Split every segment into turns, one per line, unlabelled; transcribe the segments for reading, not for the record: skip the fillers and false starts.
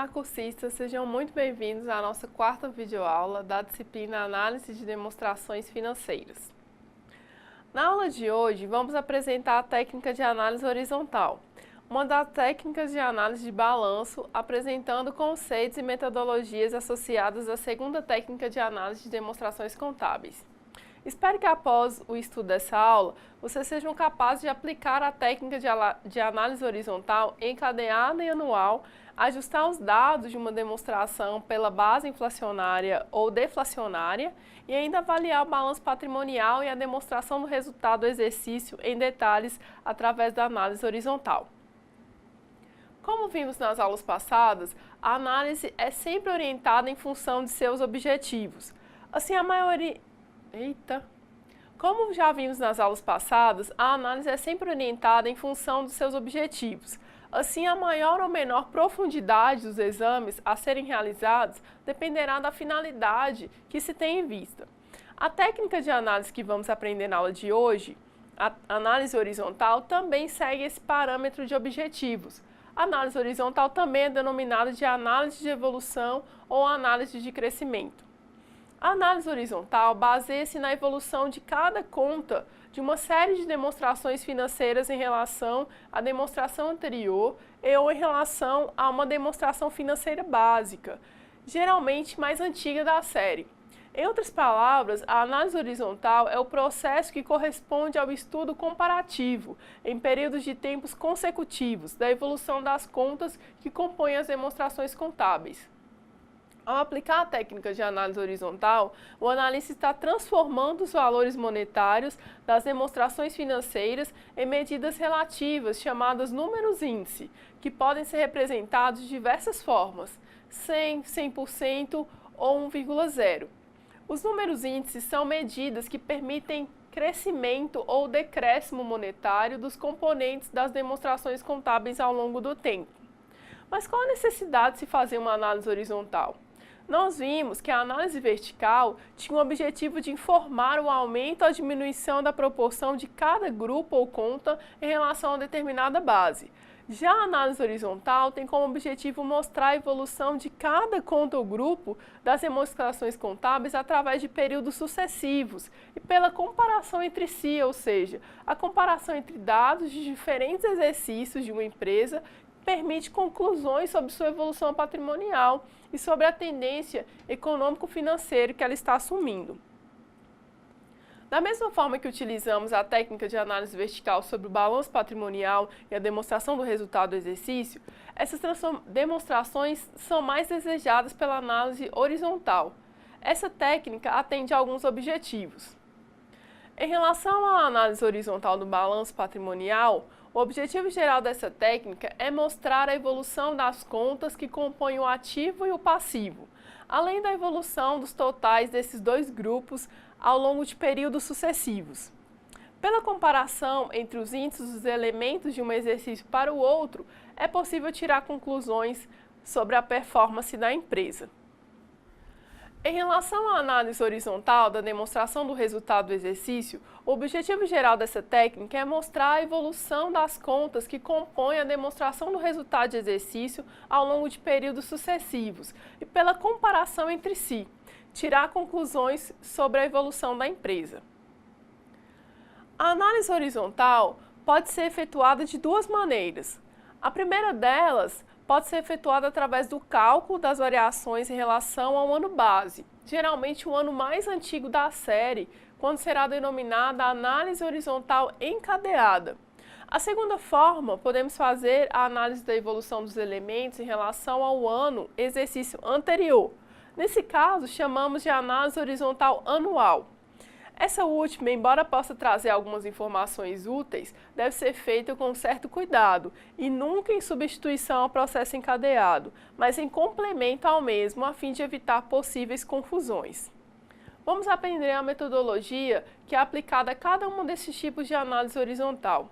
Olá, cursistas! Sejam muito bem-vindos à nossa quarta videoaula da disciplina Análise de Demonstrações Financeiras. Na aula de hoje, vamos apresentar a técnica de análise horizontal, uma das técnicas de análise de balanço, apresentando conceitos e metodologias associadas à segunda técnica de análise de demonstrações contábeis. Espero que após o estudo dessa aula, vocês sejam capazes de aplicar a técnica de análise horizontal encadeada e anual, ajustar os dados de uma demonstração pela base inflacionária ou deflacionária e ainda avaliar o balanço patrimonial e a demonstração do resultado do exercício em detalhes através da análise horizontal. Como vimos nas aulas passadas, a análise é sempre orientada em função de seus objetivos. Assim, Como já vimos nas aulas passadas, a análise é sempre orientada em função dos seus objetivos. Assim, a maior ou menor profundidade dos exames a serem realizados dependerá da finalidade que se tem em vista. A técnica de análise que vamos aprender na aula de hoje, a análise horizontal, também segue esse parâmetro de objetivos. A análise horizontal também é denominada de análise de evolução ou análise de crescimento. A análise horizontal baseia-se na evolução de cada conta de uma série de demonstrações financeiras em relação à demonstração anterior ou em relação a uma demonstração financeira básica, geralmente mais antiga da série. Em outras palavras, a análise horizontal é o processo que corresponde ao estudo comparativo, em períodos de tempos consecutivos, da evolução das contas que compõem as demonstrações contábeis. Ao aplicar a técnica de análise horizontal, o analista está transformando os valores monetários das demonstrações financeiras em medidas relativas, chamadas números índice, que podem ser representados de diversas formas, 100, 100% ou 1,0. Os números índices são medidas que permitem crescimento ou decréscimo monetário dos componentes das demonstrações contábeis ao longo do tempo. Mas qual a necessidade de se fazer uma análise horizontal? Nós vimos que a análise vertical tinha o objetivo de informar o aumento ou a diminuição da proporção de cada grupo ou conta em relação a determinada base. Já a análise horizontal tem como objetivo mostrar a evolução de cada conta ou grupo das demonstrações contábeis através de períodos sucessivos e pela comparação entre si, ou seja, a comparação entre dados de diferentes exercícios de uma empresa permite conclusões sobre sua evolução patrimonial e sobre a tendência econômico-financeira que ela está assumindo. Da mesma forma que utilizamos a técnica de análise vertical sobre o balanço patrimonial e a demonstração do resultado do exercício, essas demonstrações são mais desejadas pela análise horizontal. Essa técnica atende a alguns objetivos. Em relação à análise horizontal do balanço patrimonial, o objetivo geral dessa técnica é mostrar a evolução das contas que compõem o ativo e o passivo, além da evolução dos totais desses dois grupos ao longo de períodos sucessivos. Pela comparação entre os índices dos elementos de um exercício para o outro, é possível tirar conclusões sobre a performance da empresa. Em relação à análise horizontal da demonstração do resultado do exercício, o objetivo geral dessa técnica é mostrar a evolução das contas que compõem a demonstração do resultado de exercício ao longo de períodos sucessivos e pela comparação entre si, tirar conclusões sobre a evolução da empresa. A análise horizontal pode ser efetuada de duas maneiras. A primeira delas pode ser efetuada através do cálculo das variações em relação ao ano base, geralmente o ano mais antigo da série, quando será denominada análise horizontal encadeada. A segunda forma, podemos fazer a análise da evolução dos elementos em relação ao ano exercício anterior. Nesse caso, chamamos de análise horizontal anual. Essa última, embora possa trazer algumas informações úteis, deve ser feita com certo cuidado e nunca em substituição ao processo encadeado, mas em complemento ao mesmo, a fim de evitar possíveis confusões. Vamos aprender a metodologia que é aplicada a cada um desses tipos de análise horizontal.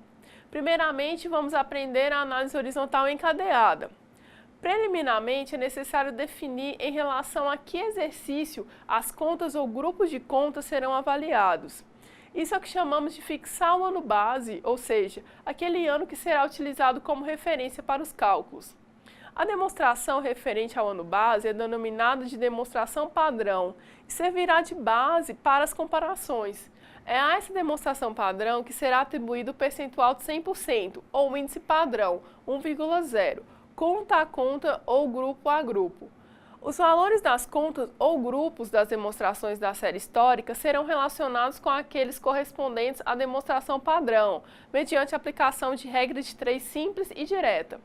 Primeiramente, vamos aprender a análise horizontal encadeada. Preliminarmente, é necessário definir em relação a que exercício as contas ou grupos de contas serão avaliados. Isso é o que chamamos de fixar o ano base, ou seja, aquele ano que será utilizado como referência para os cálculos. A demonstração referente ao ano base é denominada de demonstração padrão e servirá de base para as comparações. É a essa demonstração padrão que será atribuído o percentual de 100%, ou índice padrão, 1,0, conta a conta ou grupo a grupo. Os valores das contas ou grupos das demonstrações da série histórica serão relacionados com aqueles correspondentes à demonstração padrão, mediante a aplicação de regra de 3 simples e direta.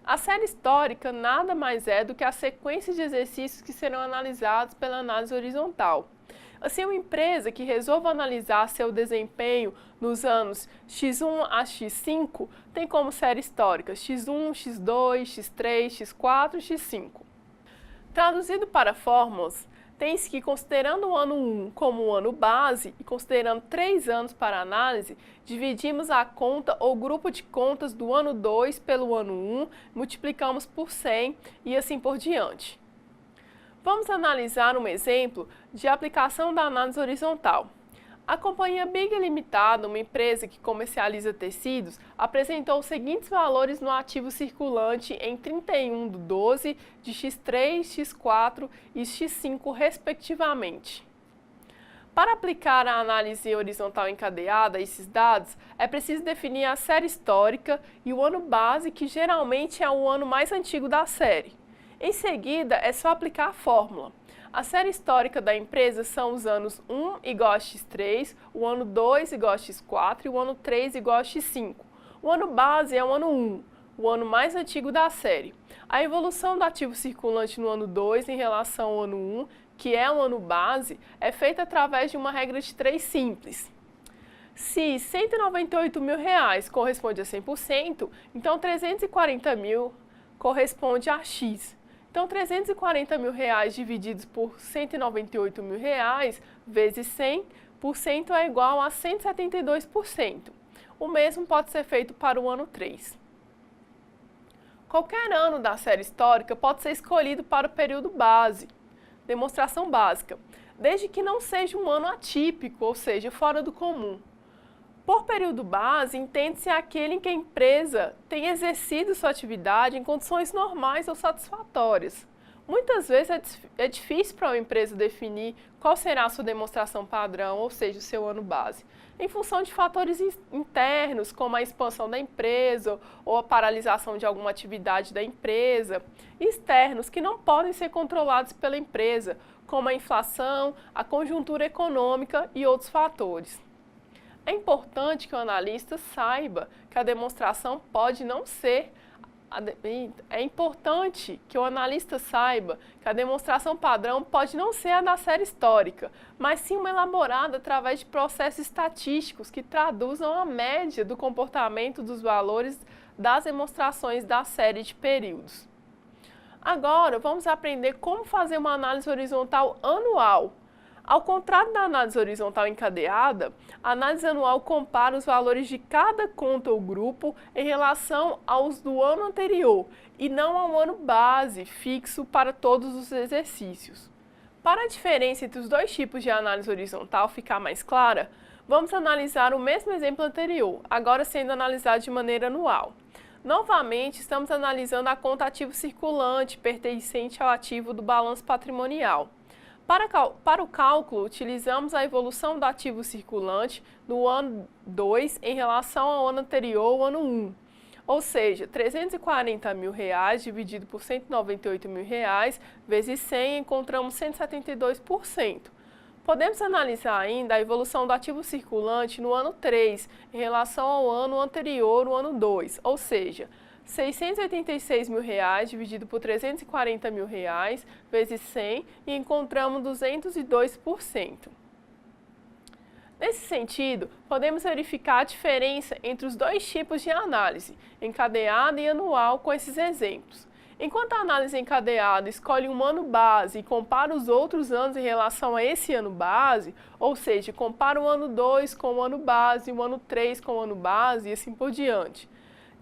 A série histórica nada mais é do que a sequência de exercícios que serão analisados pela análise horizontal. Assim, uma empresa que resolva analisar seu desempenho nos anos X1 a X5 tem como série histórica X1, X2, X3, X4 e X5. Traduzido para fórmulas, tem-se que, considerando o ano 1 como o ano base e considerando 3 anos para análise, dividimos a conta ou grupo de contas do ano 2 pelo ano 1, multiplicamos por 100 e assim por diante. Vamos analisar um exemplo de aplicação da análise horizontal. A companhia Big Limitada, uma empresa que comercializa tecidos, apresentou os seguintes valores no ativo circulante em 31/12 de X3, X4 e X5, respectivamente. Para aplicar a análise horizontal encadeada a esses dados, é preciso definir a série histórica e o ano base, que geralmente é o ano mais antigo da série. Em seguida, é só aplicar a fórmula. A série histórica da empresa são os anos 1 igual a X3, o ano 2 igual a X4 e o ano 3 igual a X5. O ano base é o ano 1, o ano mais antigo da série. A evolução do ativo circulante no ano 2 em relação ao ano 1, que é o ano base, é feita através de uma regra de 3 simples. Se R$198 mil corresponde a 100%, então 340 mil corresponde a X. Então, R$340 mil divididos por R$198 mil vezes 100% é igual a 172%. O mesmo pode ser feito para o ano 3. Qualquer ano da série histórica pode ser escolhido para o período base, demonstração básica, desde que não seja um ano atípico, ou seja, fora do comum. Por período base, entende-se aquele em que a empresa tem exercido sua atividade em condições normais ou satisfatórias. Muitas vezes é difícil para uma empresa definir qual será a sua demonstração padrão, ou seja, o seu ano base, em função de fatores internos, como a expansão da empresa ou a paralisação de alguma atividade da empresa, e externos, que não podem ser controlados pela empresa, como a inflação, a conjuntura econômica e outros fatores. É importante que o analista saiba que a demonstração pode não ser a demonstração padrão pode não ser a da série histórica, mas sim uma elaborada através de processos estatísticos que traduzam a média do comportamento dos valores das demonstrações da série de períodos. Agora, vamos aprender como fazer uma análise horizontal anual. Ao contrário da análise horizontal encadeada, a análise anual compara os valores de cada conta ou grupo em relação aos do ano anterior e não ao ano base fixo para todos os exercícios. Para a diferença entre os dois tipos de análise horizontal ficar mais clara, vamos analisar o mesmo exemplo anterior, agora sendo analisado de maneira anual. Novamente, estamos analisando a conta ativo circulante pertencente ao ativo do balanço patrimonial. Para o cálculo, utilizamos a evolução do ativo circulante no ano 2 em relação ao ano anterior, o ano 1. Ou seja, R$340 mil dividido por R$198 mil vezes 100, encontramos 172%. Podemos analisar ainda a evolução do ativo circulante no ano 3 em relação ao ano anterior, o ano 2, ou seja, R$686 mil dividido por R$340 mil vezes 100 e encontramos 202%. Nesse sentido, podemos verificar a diferença entre os dois tipos de análise, encadeada e anual, com esses exemplos. Enquanto a análise encadeada escolhe um ano base e compara os outros anos em relação a esse ano base, ou seja, compara o ano 2 com o ano base, o ano 3 com o ano base e assim por diante.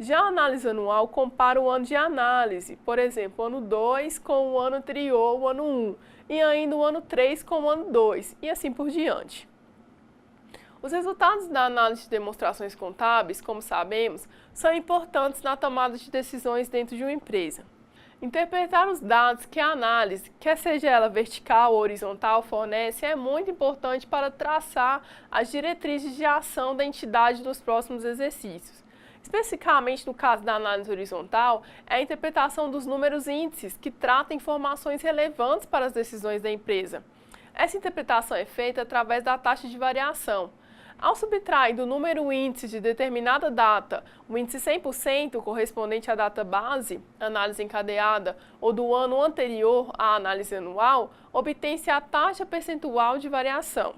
Já a análise anual compara o ano de análise, por exemplo, o ano 2 com o ano anterior, o ano 1, e ainda o ano 3 com o ano 2, e assim por diante. Os resultados da análise de demonstrações contábeis, como sabemos, são importantes na tomada de decisões dentro de uma empresa. Interpretar os dados que a análise, quer seja ela vertical ou horizontal, fornece é muito importante para traçar as diretrizes de ação da entidade nos próximos exercícios. Especificamente no caso da análise horizontal, é a interpretação dos números índices, que trata informações relevantes para as decisões da empresa. Essa interpretação é feita através da taxa de variação. Ao subtrair do número índice de determinada data o índice 100% correspondente à data base, análise encadeada, ou do ano anterior à análise anual, obtém-se a taxa percentual de variação.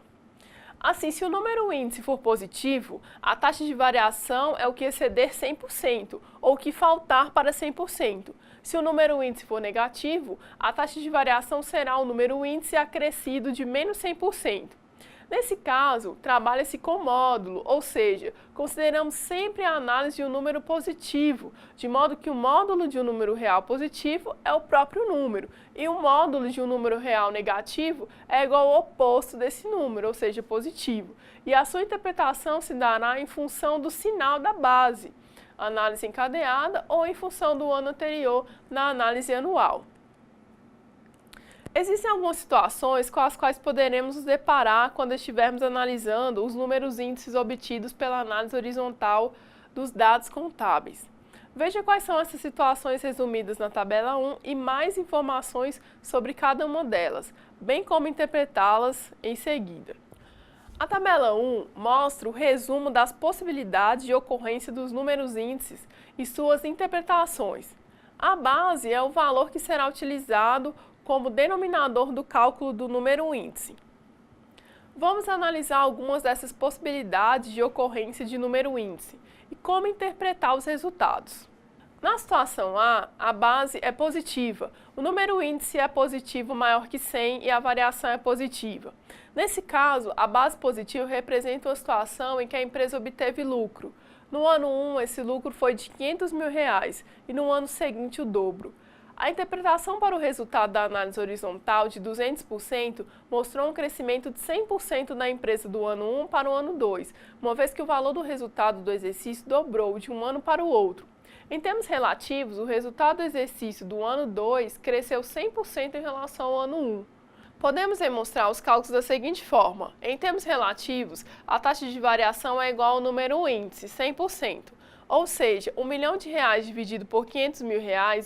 Assim, se o número índice for positivo, a taxa de variação é o que exceder 100%, ou o que faltar para 100%. Se o número índice for negativo, a taxa de variação será o número índice acrescido de menos 100%. Nesse caso, trabalha-se com módulo, ou seja, consideramos sempre a análise de um número positivo, de modo que o módulo de um número real positivo é o próprio número, e o módulo de um número real negativo é igual ao oposto desse número, ou seja, positivo. E a sua interpretação se dará em função do sinal da base, análise encadeada, ou em função do ano anterior na análise anual. Existem algumas situações com as quais poderemos nos deparar quando estivermos analisando os números índices obtidos pela análise horizontal dos dados contábeis. Veja quais são essas situações resumidas na tabela 1 e mais informações sobre cada uma delas, bem como interpretá-las em seguida. A tabela 1 mostra o resumo das possibilidades de ocorrência dos números índices e suas interpretações. A base é o valor que será utilizado como denominador do cálculo do número índice. Vamos analisar algumas dessas possibilidades de ocorrência de número índice e como interpretar os resultados. Na situação A, a base é positiva, o número índice é positivo maior que 100 e a variação é positiva. Nesse caso, a base positiva representa uma situação em que a empresa obteve lucro. No ano 1, esse lucro foi de R$500 mil e no ano seguinte o dobro. A interpretação para o resultado da análise horizontal de 200% mostrou um crescimento de 100% na empresa do ano 1 para o ano 2, uma vez que o valor do resultado do exercício dobrou de um ano para o outro. Em termos relativos, o resultado do exercício do ano 2 cresceu 100% em relação ao ano 1. Podemos demonstrar os cálculos da seguinte forma. Em termos relativos, a taxa de variação é igual ao número índice, 100%. Ou seja, R$1 milhão dividido por R$500 mil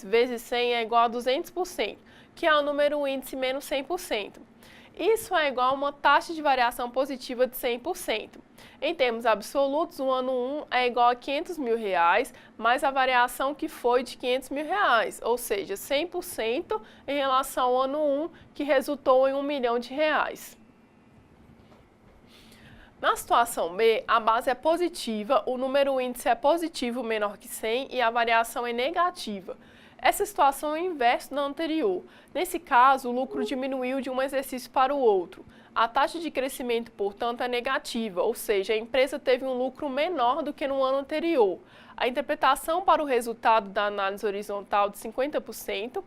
vezes 100 é igual a 200%, que é o número índice menos 100%. Isso é igual a uma taxa de variação positiva de 100%. Em termos absolutos, o ano 1 é igual a R$500 mil mais a variação que foi de R$500 mil, ou seja, 100% em relação ao ano 1, que resultou em R$1 milhão. Na situação B, a base é positiva, o número índice é positivo menor que 100 e a variação é negativa. Essa situação é o inverso da anterior. Nesse caso, o lucro diminuiu de um exercício para o outro. A taxa de crescimento, portanto, é negativa, ou seja, a empresa teve um lucro menor do que no ano anterior. A interpretação para o resultado da análise horizontal de 50%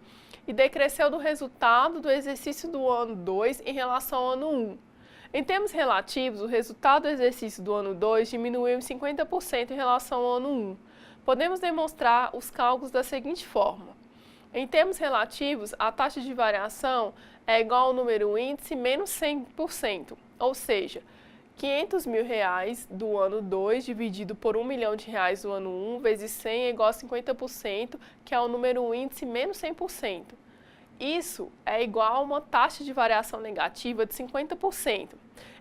e decresceu do resultado do exercício do ano 2 em relação ao ano 1. Em termos relativos, o resultado do exercício do ano 2 diminuiu em 50% em relação ao ano 1. Podemos demonstrar os cálculos da seguinte forma. Em termos relativos, a taxa de variação é igual ao número índice menos 100%, ou seja, R$500 mil do ano 2 dividido por R$1 milhão do ano 1 vezes 100 é igual a 50%, que é o número índice menos 100%. Isso é igual a uma taxa de variação negativa de 50%.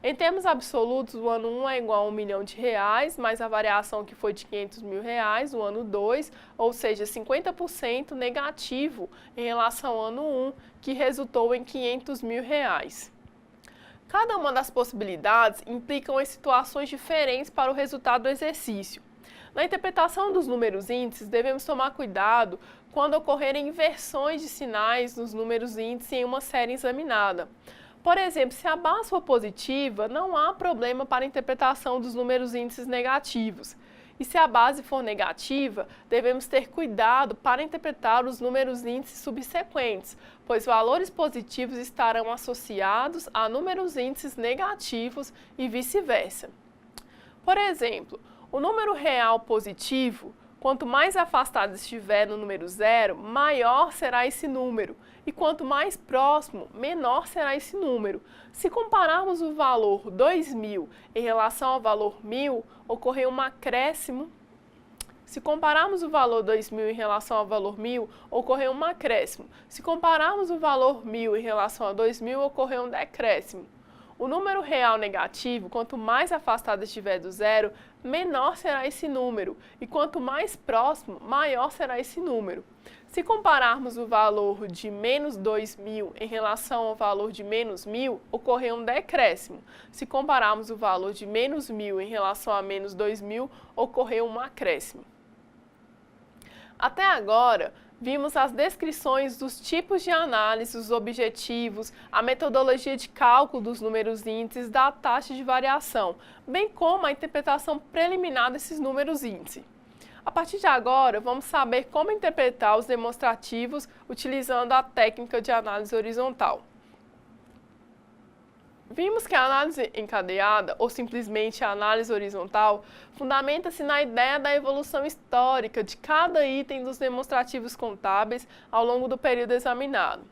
Em termos absolutos, o ano 1 é igual a R$1 milhão, mais a variação que foi de R$500 mil no ano 2, ou seja, 50% negativo em relação ao ano 1, que resultou em R$500 mil. Cada uma das possibilidades implicam em situações diferentes para o resultado do exercício. Na interpretação dos números índices, devemos tomar cuidado quando ocorrerem inversões de sinais nos números índices em uma série examinada. Por exemplo, se a base for positiva, não há problema para a interpretação dos números índices negativos. E se a base for negativa, devemos ter cuidado para interpretar os números índices subsequentes, pois valores positivos estarão associados a números índices negativos e vice-versa. Por exemplo, o número real positivo Quanto mais afastado estiver do número zero, maior será esse número. E quanto mais próximo, menor será esse número. Se compararmos o valor 2.000 em relação ao valor 1.000, ocorreu um acréscimo. Se compararmos o valor 2.000 em relação ao valor 1.000, ocorreu um acréscimo. Se compararmos o valor 1.000 em relação a 2.000, ocorreu um decréscimo. O número real negativo, quanto mais afastado estiver do zero, menor será esse número. E quanto mais próximo, maior será esse número. Se compararmos o valor de menos 2.000 em relação ao valor de menos 1.000, ocorreu um decréscimo. Se compararmos o valor de menos 1.000 em relação a menos 2.000, ocorreu um acréscimo. Até agora, vimos as descrições dos tipos de análise, os objetivos, a metodologia de cálculo dos números índices da taxa de variação, bem como a interpretação preliminar desses números índice. A partir de agora, vamos saber como interpretar os demonstrativos utilizando a técnica de análise horizontal. Vimos que a análise encadeada, ou simplesmente a análise horizontal, fundamenta-se na ideia da evolução histórica de cada item dos demonstrativos contábeis ao longo do período examinado.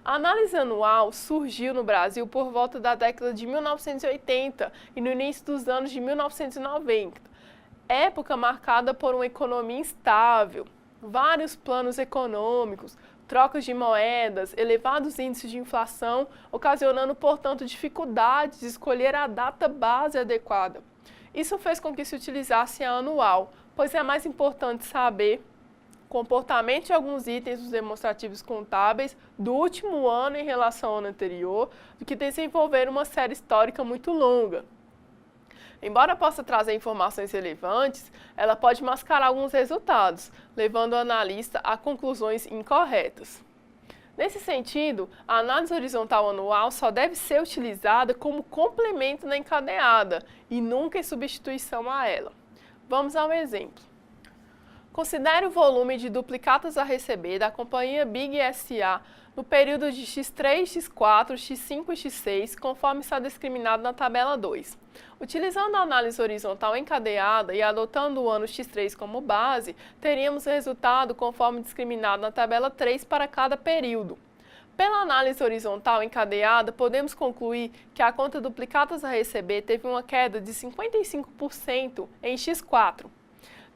A análise anual surgiu no Brasil por volta da década de 1980 e no início dos anos de 1990, época marcada por uma economia instável, vários planos econômicos, trocas de moedas, elevados índices de inflação, ocasionando, portanto, dificuldades de escolher a data base adequada. Isso fez com que se utilizasse a anual, pois é mais importante saber o comportamento de alguns itens dos demonstrativos contábeis do último ano em relação ao ano anterior, do que desenvolver uma série histórica muito longa. Embora possa trazer informações relevantes, ela pode mascarar alguns resultados, levando o analista a conclusões incorretas. Nesse sentido, a análise horizontal anual só deve ser utilizada como complemento da encadeada e nunca em substituição a ela. Vamos ao exemplo. Considere o volume de duplicatas a receber da companhia Big S.A. no período de X3, X4, X5 e X6, conforme está discriminado na tabela 2. Utilizando a análise horizontal encadeada e adotando o ano X3 como base, teríamos o resultado conforme discriminado na tabela 3 para cada período. Pela análise horizontal encadeada, podemos concluir que a conta duplicatas a receber teve uma queda de 55% em X4.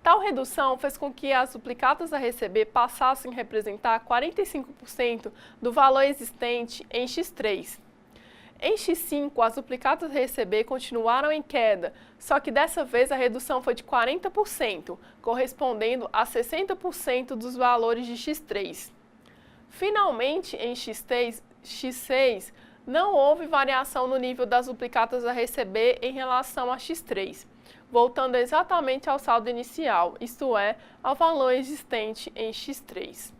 Tal redução fez com que as duplicatas a receber passassem a representar 45% do valor existente em X3. Em X5, as duplicatas a receber continuaram em queda, só que dessa vez a redução foi de 40%, correspondendo a 60% dos valores de X3. Finalmente, em X6, não houve variação no nível das duplicatas a receber em relação a X3. Voltando exatamente ao saldo inicial, isto é, ao valor existente em X3.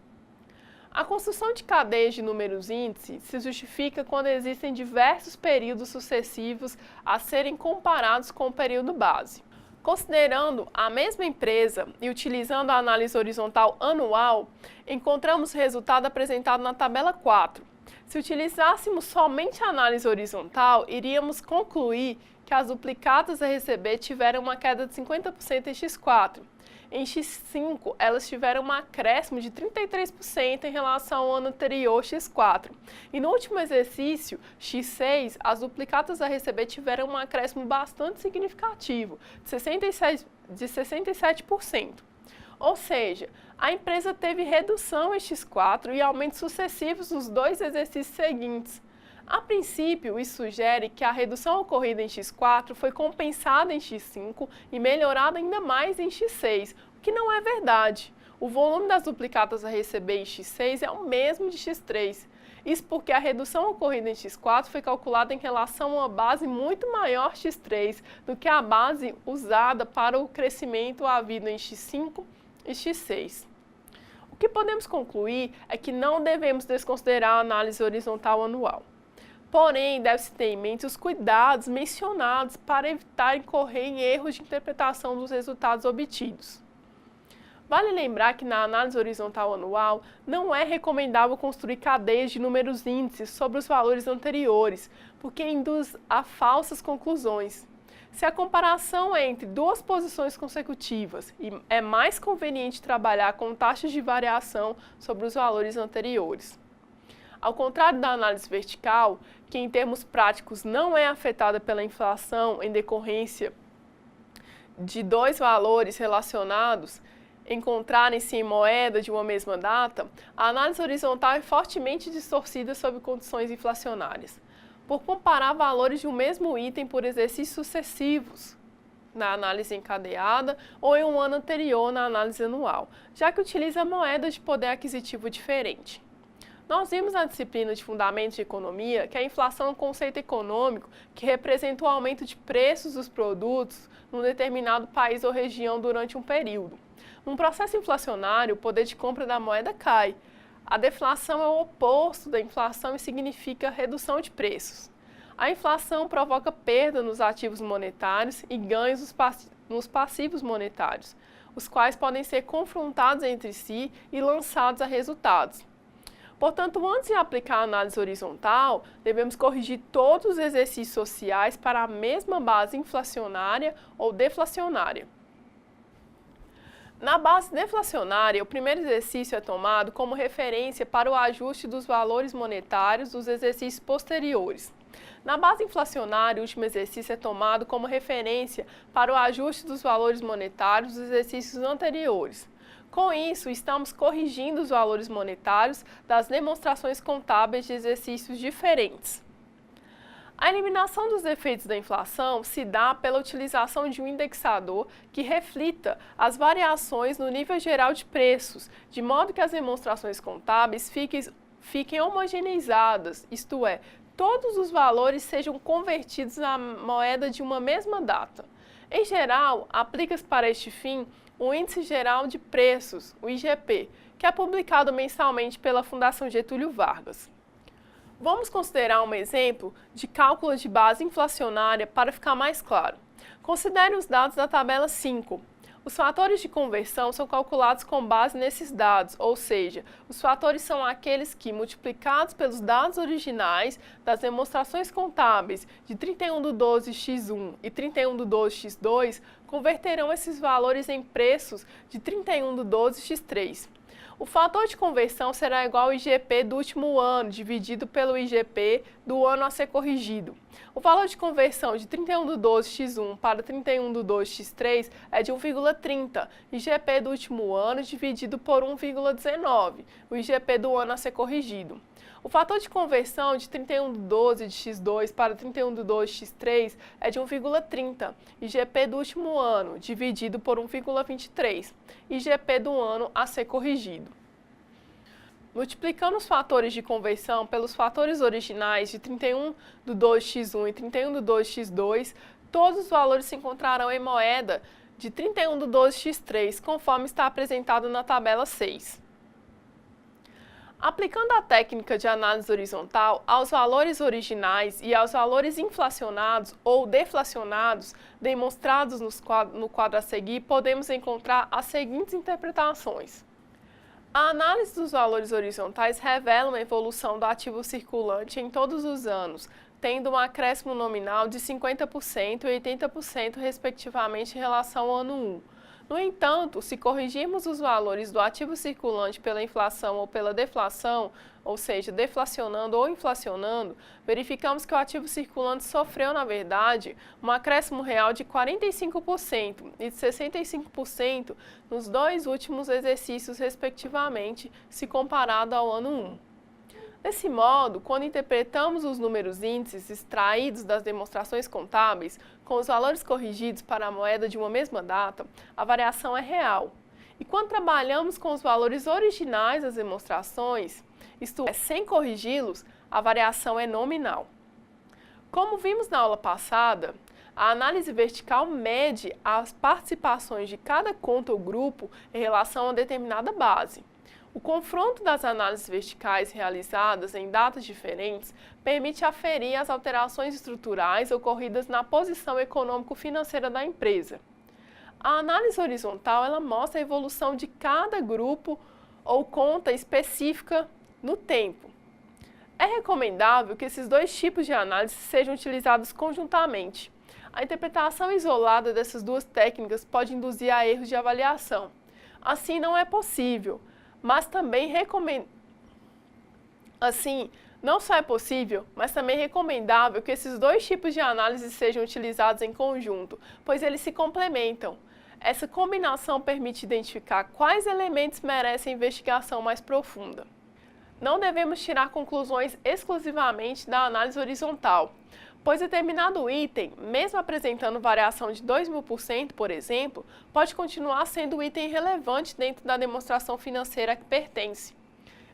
A construção de cadeias de números índice se justifica quando existem diversos períodos sucessivos a serem comparados com o período base. Considerando a mesma empresa e utilizando a análise horizontal anual, encontramos o resultado apresentado na tabela 4. Se utilizássemos somente a análise horizontal, iríamos concluir que as duplicatas a receber tiveram uma queda de 50% em X4. Em X5, elas tiveram um acréscimo de 33% em relação ao ano anterior, X4. E no último exercício, X6, as duplicatas a receber tiveram um acréscimo bastante significativo, de 67%. Ou seja, a empresa teve redução em X4 e aumentos sucessivos nos dois exercícios seguintes. A princípio, isso sugere que a redução ocorrida em X4 foi compensada em X5 e melhorada ainda mais em X6, o que não é verdade. O volume das duplicatas a receber em X6 é o mesmo de X3. Isso porque a redução ocorrida em X4 foi calculada em relação a uma base muito maior X3 do que a base usada para o crescimento havido em X5 e X6. O que podemos concluir é que não devemos desconsiderar a análise horizontal anual. Porém, deve-se ter em mente os cuidados mencionados para evitar incorrer em erros de interpretação dos resultados obtidos. Vale lembrar que na análise horizontal anual não é recomendável construir cadeias de números índices sobre os valores anteriores, porque induz a falsas conclusões. Se a comparação é entre duas posições consecutivas e é mais conveniente trabalhar com taxas de variação sobre os valores anteriores. Ao contrário da análise vertical, que em termos práticos não é afetada pela inflação em decorrência de dois valores relacionados encontrarem-se em moeda de uma mesma data, a análise horizontal é fortemente distorcida sob condições inflacionárias. Por comparar valores de um mesmo item por exercícios sucessivos na análise encadeada ou em um ano anterior na análise anual, já que utiliza moedas de poder aquisitivo diferente. Nós vimos na disciplina de Fundamentos de Economia que a inflação é um conceito econômico que representa o aumento de preços dos produtos num determinado país ou região durante um período. Num processo inflacionário, o poder de compra da moeda cai. A deflação é o oposto da inflação e significa redução de preços. A inflação provoca perda nos ativos monetários e ganhos nos passivos monetários, os quais podem ser confrontados entre si e lançados a resultados. Portanto, antes de aplicar a análise horizontal, devemos corrigir todos os exercícios sociais para a mesma base inflacionária ou deflacionária. Na base deflacionária, o primeiro exercício é tomado como referência para o ajuste dos valores monetários dos exercícios posteriores. Na base inflacionária, o último exercício é tomado como referência para o ajuste dos valores monetários dos exercícios anteriores. Com isso, estamos corrigindo os valores monetários das demonstrações contábeis de exercícios diferentes. A eliminação dos efeitos da inflação se dá pela utilização de um indexador que reflita as variações no nível geral de preços, de modo que as demonstrações contábeis fiquem homogeneizadas, isto é, todos os valores sejam convertidos à moeda de uma mesma data. Em geral, aplica-se para este fim o Índice Geral de Preços, o IGP, que é publicado mensalmente pela Fundação Getúlio Vargas. Vamos considerar um exemplo de cálculo de base inflacionária para ficar mais claro. Considere os dados da tabela 5. Os fatores de conversão são calculados com base nesses dados, ou seja, os fatores são aqueles que, multiplicados pelos dados originais das demonstrações contábeis de 31/12x1 e 31/12x2, converterão esses valores em preços de 31/12x3. O fator de conversão será igual ao IGP do último ano, dividido pelo IGP do ano a ser corrigido. O valor de conversão de 31/12x1 para 31/12x3 é de 1,30, IGP do último ano dividido por 1,19, o IGP do ano a ser corrigido. O fator de conversão de 31/12 de x2 para 31/12 de x3 é de 1,30, IGP do último ano, dividido por 1,23, IGP do ano a ser corrigido. Multiplicando os fatores de conversão pelos fatores originais de 31/12x1 e 31/12x2, todos os valores se encontrarão em moeda de 31/12x3, conforme está apresentado na tabela 6. Aplicando a técnica de análise horizontal aos valores originais e aos valores inflacionados ou deflacionados demonstrados no quadro a seguir, podemos encontrar as seguintes interpretações. A análise dos valores horizontais revela uma evolução do ativo circulante em todos os anos, tendo um acréscimo nominal de 50% e 80% respectivamente em relação ao ano 1. No entanto, se corrigirmos os valores do ativo circulante pela inflação ou pela deflação, ou seja, deflacionando ou inflacionando, verificamos que o ativo circulante sofreu, na verdade, um acréscimo real de 45% e de 65% nos dois últimos exercícios, respectivamente, se comparado ao ano 1. Desse modo, quando interpretamos os números índices extraídos das demonstrações contábeis com os valores corrigidos para a moeda de uma mesma data, a variação é real. E quando trabalhamos com os valores originais das demonstrações, isto é, sem corrigi-los, a variação é nominal. Como vimos na aula passada, a análise vertical mede as participações de cada conta ou grupo em relação a determinada base. O confronto das análises verticais realizadas em datas diferentes permite aferir as alterações estruturais ocorridas na posição econômico-financeira da empresa. A análise horizontal ela mostra a evolução de cada grupo ou conta específica no tempo. É recomendável que esses dois tipos de análise sejam utilizados conjuntamente. A interpretação isolada dessas duas técnicas pode induzir a erros de avaliação. Assim, não é possível, mas também não só é possível, mas também recomendável que esses dois tipos de análise sejam utilizados em conjunto, pois eles se complementam. Essa combinação permite identificar quais elementos merecem investigação mais profunda. Não devemos tirar conclusões exclusivamente da análise horizontal, pois determinado item, mesmo apresentando variação de 2.000%, por exemplo, pode continuar sendo um item relevante dentro da demonstração financeira a que pertence.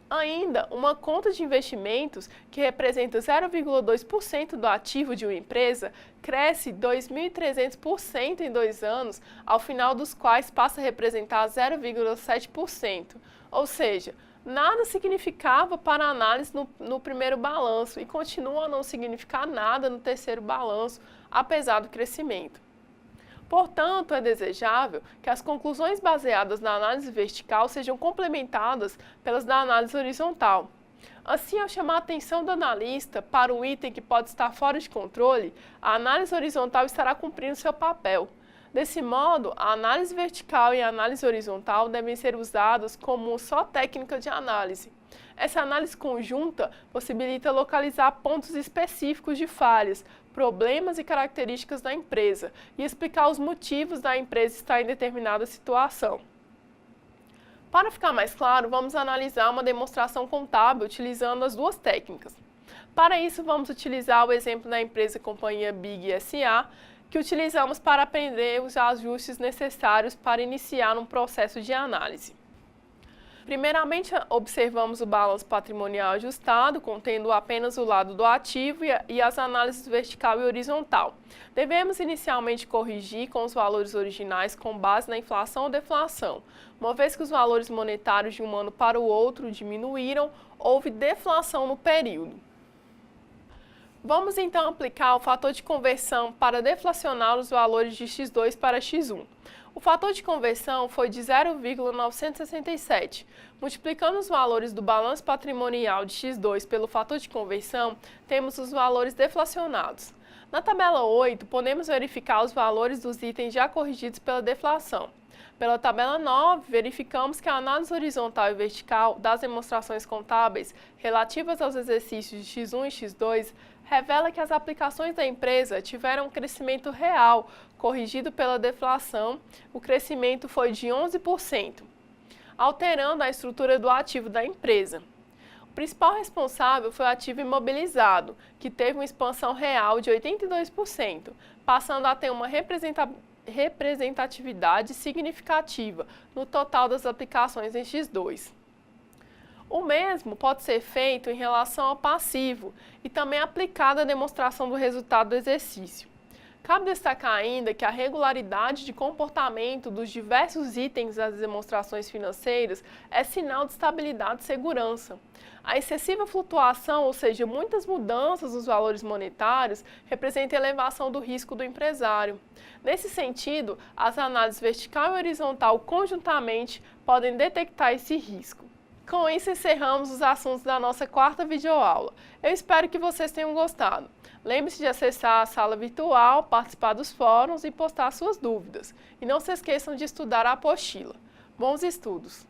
Ainda, uma conta de investimentos, que representa 0,2% do ativo de uma empresa, cresce 2.300% em 2 anos, ao final dos quais passa a representar 0,7%. Ou seja, nada significava para a análise no primeiro balanço e continua a não significar nada no terceiro balanço, apesar do crescimento. Portanto, é desejável que as conclusões baseadas na análise vertical sejam complementadas pelas da análise horizontal. Assim, ao chamar a atenção do analista para um item que pode estar fora de controle, a análise horizontal estará cumprindo seu papel. Desse modo, a análise vertical e a análise horizontal devem ser usadas como só técnica de análise. Essa análise conjunta possibilita localizar pontos específicos de falhas, problemas e características da empresa e explicar os motivos da empresa estar em determinada situação. Para ficar mais claro, vamos analisar uma demonstração contábil utilizando as duas técnicas. Para isso, vamos utilizar o exemplo da empresa Companhia Big S.A., que utilizamos para aprender os ajustes necessários para iniciar um processo de análise. Primeiramente, observamos o balanço patrimonial ajustado, contendo apenas o lado do ativo e as análises vertical e horizontal. Devemos inicialmente corrigir com os valores originais com base na inflação ou deflação. Uma vez que os valores monetários de um ano para o outro diminuíram, houve deflação no período. Vamos então aplicar o fator de conversão para deflacionar os valores de x2 para x1. O fator de conversão foi de 0,967. Multiplicando os valores do balanço patrimonial de x2 pelo fator de conversão, temos os valores deflacionados. Na tabela 8, podemos verificar os valores dos itens já corrigidos pela deflação. Pela tabela 9, verificamos que a análise horizontal e vertical das demonstrações contábeis relativas aos exercícios de x1 e x2 revela que as aplicações da empresa tiveram um crescimento real, corrigido pela deflação. O crescimento foi de 11%, alterando a estrutura do ativo da empresa. O principal responsável foi o ativo imobilizado, que teve uma expansão real de 82%, passando a ter uma representatividade significativa no total das aplicações em x2. O mesmo pode ser feito em relação ao passivo e também aplicado à demonstração do resultado do exercício. Cabe destacar ainda que a regularidade de comportamento dos diversos itens das demonstrações financeiras é sinal de estabilidade e segurança. A excessiva flutuação, ou seja, muitas mudanças nos valores monetários, representa elevação do risco do empresário. Nesse sentido, as análises vertical e horizontal conjuntamente podem detectar esse risco. Com isso, encerramos os assuntos da nossa quarta videoaula. Eu espero que vocês tenham gostado. Lembre-se de acessar a sala virtual, participar dos fóruns e postar suas dúvidas. E não se esqueçam de estudar a apostila. Bons estudos!